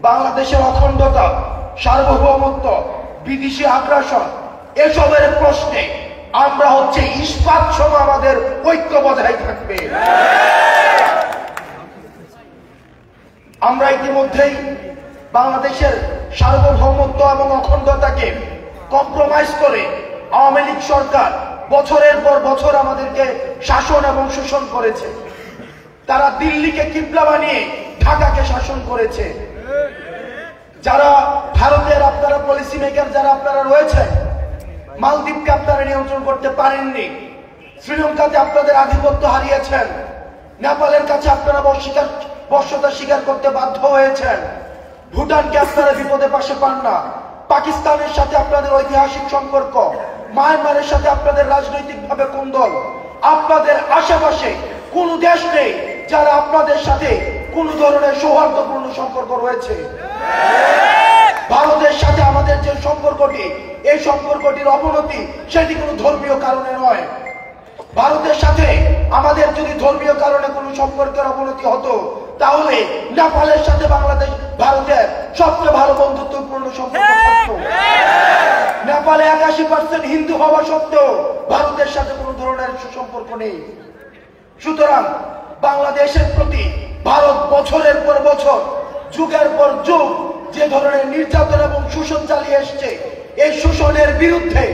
বাংলাদেশের অখণ্ডতা, সার্বভৌমত্ব, বিদেশি আগ্রাসন এসবের প্রশ্নে আমরা হচ্ছে ইস্পাত সম আমাদের ঐক্য বজায় থাকবে। আমরা ইতিমধ্যেই বাংলাদেশের সার্বভৌমত্ব এবং অখণ্ডতাকে কম্প্রোমাইজ করে আওয়ামী লীগ সরকার বছরের পর বছর আমাদেরকে শাসন এবং শোষণ করেছে। তারা দিল্লিকে কিবলা বানিয়ে ঢাকাকে শাসন করেছে। যারা ভারতের আপনারা পলিসি মেকার যারা আপনারা রয়েছে, মালদ্বীপকে আপনারা নিয়ন্ত্রণ করতে পারেননি, শ্রীলঙ্কাতে আপনাদের আধিপত্য হারিয়েছেন, নেপালের কাছে আপনারা বর্ষতা স্বীকার করতে বাধ্য হয়েছেন, ভুটানকে আপনারা বিপদে পাশে পান না, পাকিস্তানের সাথে আপনাদের ঐতিহাসিক সম্পর্ক, মায়ানমারের সাথে আপনাদের রাজনৈতিকভাবে কোন্দল, আপনাদের আশেপাশে কোন দেশ নেই যারা আপনাদের সাথে কোন ধরনের সৌহার্দ্যপূর্ণ সম্পর্ক রয়েছে। ভারতের সাথে আমাদের যে সম্পর্কটি, এই সম্পর্কটির অবনতি সেটি কোনো ধর্মীয় কারণে নয়। ভারতের সাথে আমাদের যদি ধর্মীয় কারণে কোনো সম্পর্কের অবনতি হতো, তাহলে নেপালের সাথে বাংলাদেশ ভারতের সবচেয়ে ভালো বন্ধুত্বপূর্ণ সম্পর্ক থাকতো। নেপালে 81% হিন্দু হওয়া সত্ত্বেও ভারতের সাথে কোনো ধরনের সুসম্পর্ক নেই। সুতরাং বাংলাদেশের প্রতি ভারত বছরের পর বছর, যুগের পর যুগ যে ধরনের নির্যাতন এবং শোষণ চালিয়ে এসছে, এই শোষণের বিরুদ্ধে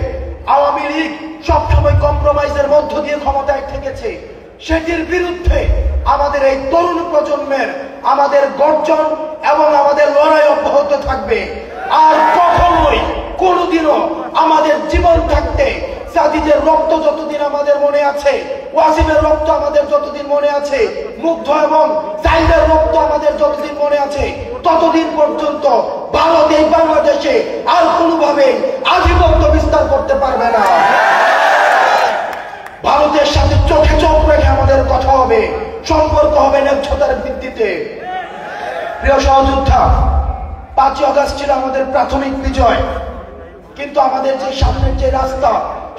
আওয়ামী লীগ সবসময় কম্প্রোমাইজের মধ্য দিয়ে ক্ষমতায় থেকেছে। সেটির বিরুদ্ধে আমাদের এই তরুণ প্রজন্মের আমাদের গর্জন এবং আমাদের লড়াই অব্যাহত থাকবে। আর কখনোই কোনোদিনও আমাদের জীবন থাকতে সাদিদের রক্ত যতদিন আমাদের মনে আছে, ওয়াসিমের রক্ত আমাদের যতদিন মনে আছে, মুগ্ধ এবং সাইদের রক্ত আমাদের যতদিন মনে আছে, ততদিন পর্যন্ত ভারত এই বাংলাদেশে আর কোনোভাবে আধিপত্য বিস্তার করতে পারবে না। ভারতের সাথে চোখে চোখ রেখে আমাদের কথা হবে, সম্পর্ক হবে ন্যায্যতার ভিত্তিতে। প্রিয় সহযোদ্ধা, 5 আগস্ট ছিল আমাদের প্রাথমিক বিজয়, কিন্তু আমাদের যে সামনের যে রাস্তা,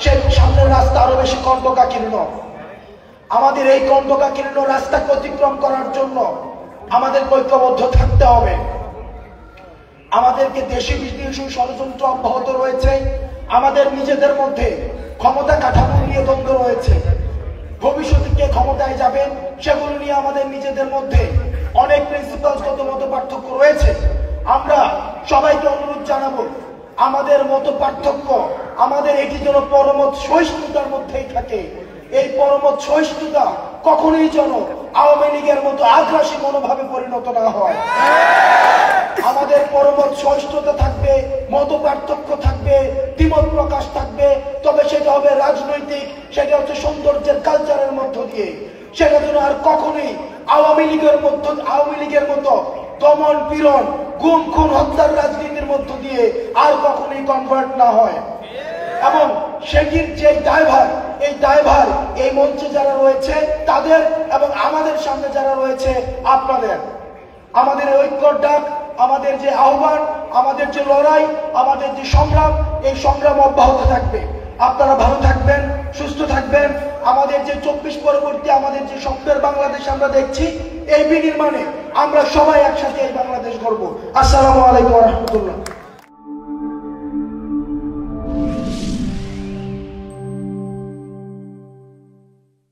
সেই সামনের রাস্তা আরো বেশি কণ্টকাকীর্ণ। আমাদের এই কণ্টকাকীর্ণ রাস্তাকে অতিক্রম করার জন্য আমাদের ঐক্যবদ্ধ থাকতে হবে। আমাদেরকে দেশি বিদেশি ষড়যন্ত্র অব্যাহত রয়েছে, আমাদের নিজেদের মধ্যে ক্ষমতা কাঠামো নিয়ে দ্বন্দ্ব রয়েছে। ভবিষ্যতে কে ক্ষমতায় যাবেন সেগুলো নিয়ে আমাদের নিজেদের মধ্যে অনেক প্রিন্সিপালসগত মত পার্থক্য রয়েছে। আমরা সবাইকে অনুরোধ জানাবো, আমাদের মত পার্থক্য আমাদের এটি যেন পরমত সহিষ্ণুতার মধ্যেই থাকে। এই পরমত সহিষ্ণুতা কখনোই যেন আওয়ামী লীগের মতো আগ্রাসী মনোভাবে পরিণত না হয়। আমাদের পরমত সহিষ্ণুতা থাকবে, মত পার্থক্য থাকবে, দ্বিমত প্রকাশ থাকবে, তবে সেটা হবে রাজনৈতিক, সেটা হচ্ছে সৌন্দর্যের কালচারের মধ্য দিয়ে। সেটা যেন আর কখনোই আওয়ামী লীগের মতো দমন পীড়ন, গুম খুন হত্যার রাজনীতির মধ্য দিয়ে আর কখনোই কনভার্ট না হয়। এবং সেটির যে দায়ভার, এই দায়ভার এই মঞ্চে যারা রয়েছে তাদের এবং আমাদের সামনে যারা রয়েছে আপনাদের। আমাদের ঐক্যর ডাক, আমাদের যে আহ্বান, আমাদের যে লড়াই, আমাদের যে সংগ্রাম, এই সংগ্রাম অব্যাহত থাকবে। আপনারা ভালো থাকবেন, সুস্থ থাকবেন। আমাদের যে 24 পরবর্তী আমাদের যে স্বপ্নের বাংলাদেশ আমরা দেখছি, এই বিনির্মাণে আমরা সবাই একসাথে এই বাংলাদেশ গড়ব। আসসালামু আলাইকুম ওয়া রাহমাতুল্লাহ।